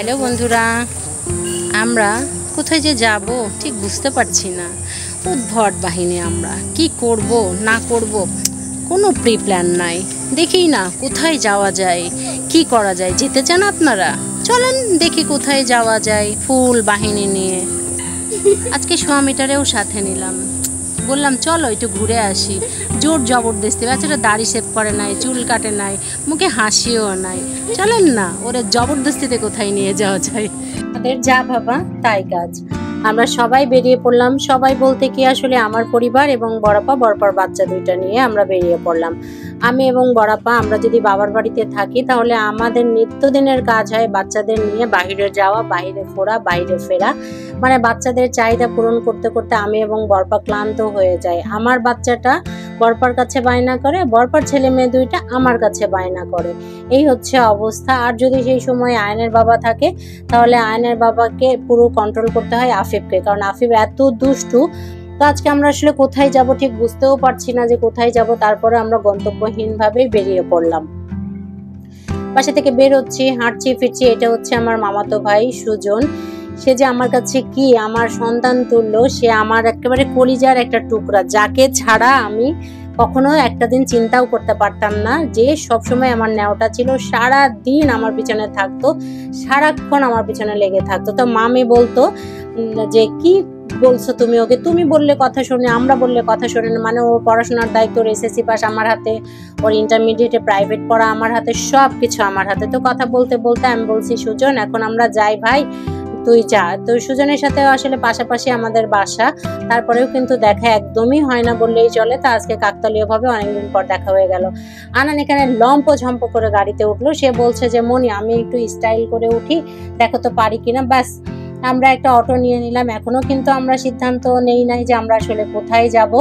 Hello বন্ধুরা, আমরা কোথায় যে যাব ঠিক বুঝতে পারছি না। উদ্ভট বাহিনী, আমরা কি করব না করব কোনো প্রি প্ল্যান নাই। দেখি না কোথায় যাওয়া যায়, কি করা যায়। যেতে চান আপনারা? চলেন দেখি কোথায় যাওয়া যায় ফুল বাহিনী নিয়ে। আজকে স্বামীটারেও সাথে নিলাম, বললাম চলো একটু ঘুরে আসি। জোর জবরদস্তি, বাচ্চাটা দাড়ি শেভ করে নাই, চুল কাটে নাই, মুখে হাসিও নাই। চলেন না, ওরা জবরদস্তিতে কোথায় নিয়ে যাওয়া যায়। তাদের যা ভাবা তাই কাজ। আমরা সবাই বেরিয়ে পড়লাম। সবাই বলতে কি আসলে আমার পরিবার এবং বড়াপা বড়পার বাচ্চা দুইটা নিয়ে আমরা বেরিয়ে পড়লাম। আমি এবং বড়াপা আমরা যদি বাবার বাড়িতে থাকি তাহলে আমাদের নিত্যদিনের কাজ হয় বাচ্চাদের নিয়ে বাইরে যাওয়া, বাইরে ঘোরা, বাইরে ফেরা। মানে বাচ্চাদের চাহিদা পূরণ করতে করতে আমি এবং বড়পা ক্লান্ত হয়ে যাই। আমার বাচ্চাটা বড়পার কাছে বায়না করে, বড়পার ছেলে মেয়ে দুইটা আমার কাছে বায়না করে। এই হচ্ছে অবস্থা। আর যদি সেই সময় আয়নের বাবা থাকে তাহলে আয়নের বাবাকে পুরো কন্ট্রোল করতে হয় আফিফকে, কারণ আফিফ এত দুষ্টু। তো আজকে আমরা আসলে কোথায় যাব ঠিক বুঝতেও পারছি না যে কোথায় যাব। তারপরে আমরা গন্তব্যহীনভাবেই বেরিয়ে পড়লাম। বাসা থেকে বের হচ্ছি, হাঁটছি ফিরছি। এটা হচ্ছে আমার মামাতো ভাই সুজন। সে যে আমার কাছে কি আমার সন্তান তুল্য, সে আমার একেবারে কলিজার একটা টুকরা, যাকে ছাড়া আমি কখনো একটা দিন চিন্তাও করতে পারতাম না। যে সবসময় আমার নেওয়াটা ছিল, সারা দিন আমার পিছনে থাকতো, সারাক্ষণ আমার পিছনে লেগে থাকতো। তো মামি বলতো যে কি বলছো তুমি ওকে, তুমি বললে কথা শোনে, আমরা বললে কথা শোনে না। মানে ওর পড়াশোনার দায়িত্ব, ওর এসএসসি পাস আমার হাতে, ওর ইন্টারমিডিয়েটে প্রাইভেট পড়া আমার হাতে, সব কিছু আমার হাতে। তো কথা বলতে বলতে আমি বলছি সুজন এখন আমরা যাই ভাই, তুই যা। তো সুজনের সাথে আসলে পাশাপাশি আমাদের বাসা, তারপরেও কিন্তু দেখা একদমই হয় না বললেই চলে। তো আজকে কাকতালীয় ভাবে অনেকদিন পর দেখা হয়ে গেল। আনান এখানে লম্প ঝম্প করে গাড়িতে উঠলো। সে বলছে যে মনি আমি একটু স্টাইল করে উঠি, দেখো তো পারি কিনা। ব্যাস আমরা একটা অটো নিয়ে নিলাম। এখনো কিন্তু আমরা সিদ্ধান্ত নেই নাই যে আমরা আসলে কোথায় যাব,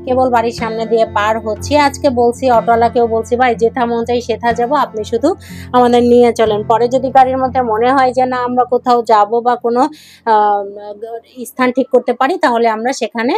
কেবল বাড়ির সামনে দিয়ে পার হচ্ছি। আজকে বলছি অটোওয়ালাকেও বলছি ভাই যেথা মন চাই সেথা যাব, আপনি শুধু আমাদের নিয়ে চলেন। পরে যদি গাড়ির মধ্যে মনে হয় যে না আমরা কোথাও যাব বা কোনো স্থান ঠিক করতে পারি তাহলে আমরা সেখানে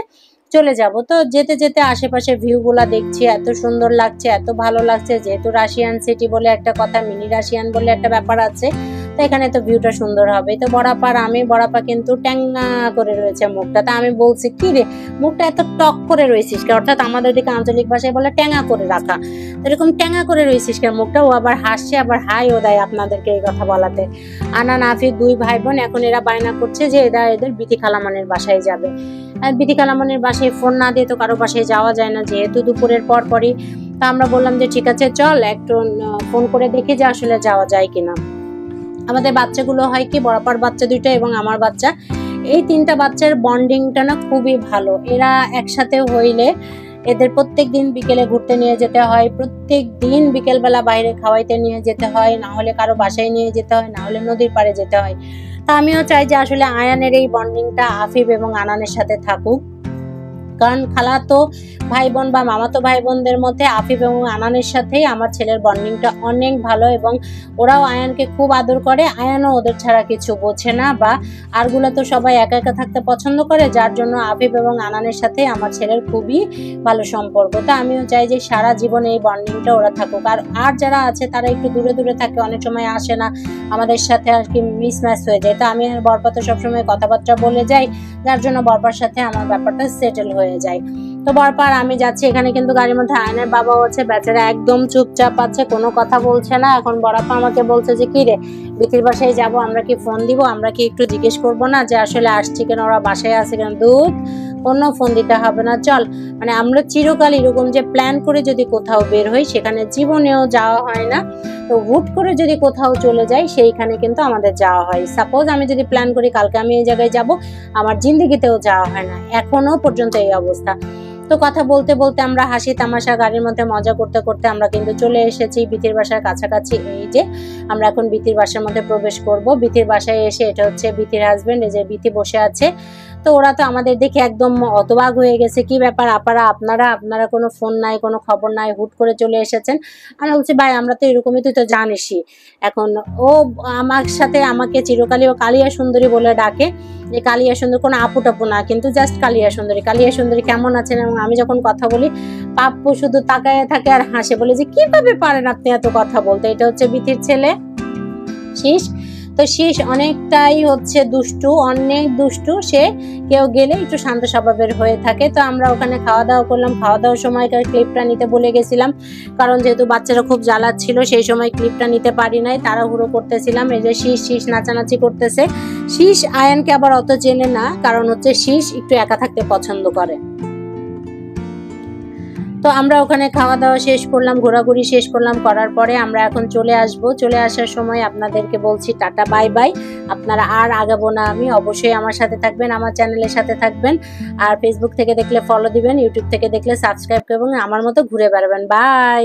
চলে যাব। তো যেতে যেতে আশেপাশে ভিউগুলা দেখছি, এত সুন্দর লাগছে, এত ভালো লাগছে। যেহেতু রাশিয়ান সিটি বলে একটা কথা, মিনি রাশিয়ান বলে একটা ব্যাপার আছে, তো এখানে তো ভিউটা সুন্দর হবে। তো বড়াপা কিন্তু ট্যাঙ্গা করে রয়েছে মুখটা। তা আমি বলছি কি রে মুখটা এত টক করে রয়েছিস কে, অর্থাৎ আমাদের দিকে আঞ্চলিক ভাষায় বলে ট্যাঙ্গা করে রাখা। এরকম ট্যাঙ্গা করে রয়েছিস কে মুখটা। ও আবার হাসছে, আবার হাইও দেয় আপনাদেরকে এই কথা বলাতে। আনা নাফি দুই ভাই বোন এখন এরা বায়না করছে যে এরা এদের বিথি খালামণির বাসায় যাবে। বিথি খালামণির বাসায় ফোন না দিয়ে তো কারো বাসায় যাওয়া যায় না, যেহেতু দুপুরের পরই। তা আমরা বললাম যে ঠিক আছে চল একটু ফোন করে দেখি যে আসলে যাওয়া যায় কিনা। আমাদের বাচ্চাগুলো হয় কি, বড়াপার বাচ্চা দুইটা এবং আমার বাচ্চা, এই তিনটা বাচ্চার বন্ডিংটা না খুবই ভালো। এরা একসাথে হইলে এদের প্রত্যেক দিন বিকেলে ঘুরতে নিয়ে যেতে হয়, প্রত্যেক দিন বিকেলবেলা বাইরে খাওয়াইতে নিয়ে যেতে হয়, না হলে কারো বাসায় নিয়ে যেতে হয়, না হলে নদীর পাড়ে যেতে হয়। তা আমিও চাই যে আসলে আয়ানের এই বন্ডিংটা আফিফ এবং আনানের সাথে থাকুক, কারণ খালাতো ভাই বোন বা মামাতো ভাই বোনদের মধ্যে আফিফ এবং আনানের সাথেই আমার ছেলের বন্ডিংটা অনেক ভালো এবং ওরাও আয়ানকে খুব আদর করে। আয়ানও ওদের ছাড়া কিছু বোঝে না, বা আরগুলো তো সবাই একা একা থাকতে পছন্দ করে, যার জন্য আফিফ এবং আনানের সাথে আমার ছেলের খুবই ভালো সম্পর্ক। তো আমিও চাই যে সারা জীবন এই বন্ডিংটা ওরা থাকুক। আর যারা আছে তারা একটু দূরে দূরে থাকে, অনেক সময় আসে না আমাদের সাথে, আর কি মিসম্যাচ হয়ে যায়। তো আমি আর বরপা তো সবসময় কথাবার্তা বলে যাই, যার জন্য বরপার সাথে আমার ব্যাপারটা সেটেল হয়ে যায়। তো বরপার আমি যাচ্ছি, এখানে কিন্তু গাড়ির মধ্যে আয়নের বাবাও আছে। বেচারা একদম চুপচাপ আছে, কোনো কথা বলছে না। এখন বরপা আমাকে বলছে যে কি রে বিথির বাসায় যাব, আমরা কি ফোন দিব, আমরা কি একটু জিজ্ঞেস করবো না যে আসলে আসছি কেন, ওরা বাসায় আছে কেন। দুধ কোনো ফোন দিতে হবে না, চল। মানে আমরা চিরকাল এরকম যে প্ল্যান করে যদি কোথাও বের হই সেখানে জীবনেও যাওয়া হয় না। তো হুট করে যদি কোথাও চলে যাই সেইখানে কিন্তু আমাদের যাওয়া হয়। সাপোজ আমি যদি প্ল্যান করি কালকে আমি এই জায়গায় যাব, আমার জিন্দেগিতেও যাওয়া হয় না, এখনো পর্যন্ত এই অবস্থা। তো কথা বলতে বলতে আমরা হাসি তামাশা গাড়ির মধ্যে মজা করতে করতে আমরা কিন্তু চলে এসেছি বিথির বাসার কাছাকাছি। এই যে আমরা এখন বিথির বাসার মধ্যে প্রবেশ করব। বিথির বাসায় এসে, এটা হচ্ছে বিথির হাজবেন্ড, এই যে বিথি বসে আছে। তো ওরা তো আমাদের দেখে একদম হতবাক হয়ে গেছে, কি ব্যাপার আপারা, আপনারা কোনো ফোন নাই, কোনো খবর নাই, হুট করে চলে এসেছেন। আমি বলছি ভাই আমরা তো এরকমই, তুই তো জানিসই। এখন ও আমার সাথে আমাকে চিরকালই ও কালিয়া সুন্দরী বলে ডাকে। যে কালিয়া সুন্দরী কোনো আপু টাপু না, কিন্তু জাস্ট কালিয়া সুন্দরী। কালিয়া সুন্দরী কেমন আছেন? এবং আমি যখন কথা বলি পাপ্পু শুধু তাকায় থাকে আর হাসে, বলে যে কিভাবে পারেন আপনি এত কথা বলতে। এটা হচ্ছে বিথির ছেলে শীষ। তো শীষ অনেকটাই হচ্ছে দুষ্টু, অনেক দুষ্টু। সে কেউ গেলে একটু শান্ত স্বভাবের হয়ে থাকে। তো আমরা ওখানে খাওয়া দাওয়া করলাম। খাওয়া দাওয়ার সময়কার ক্লিপটা নিতে ভুলে গেছিলাম, কারণ যেহেতু বাচ্চারা খুব জ্বালাচ্ছিল সেই সময় ক্লিপটা নিতে পারি নাই, তাড়াহুড়ো করতেছিলাম। এই যে শীষ শীষ নাচানাচি করতেছে। শীষ আয়ানকে আবার অত চেনে না, কারণ হচ্ছে শীষ একটু একা থাকতে পছন্দ করে। তো আমরা ওখানে খাওয়া দাওয়া শেষ করলাম, ঘোরাঘুরি শেষ করলাম, করার পরে আমরা এখন চলে আসব। চলে আসার সময় আপনাদেরকে বলছি টাটা বাই বাই। আপনারা আর আগাবো না আমি, অবশ্যই আমার সাথে থাকবেন, আমার চ্যানেলের সাথে থাকবেন। আর ফেসবুক থেকে দেখলে ফলো দিবেন, ইউটিউব থেকে দেখলে সাবস্ক্রাইব করবেন, আমার মতো ঘুরে বেড়াবেন। বাই।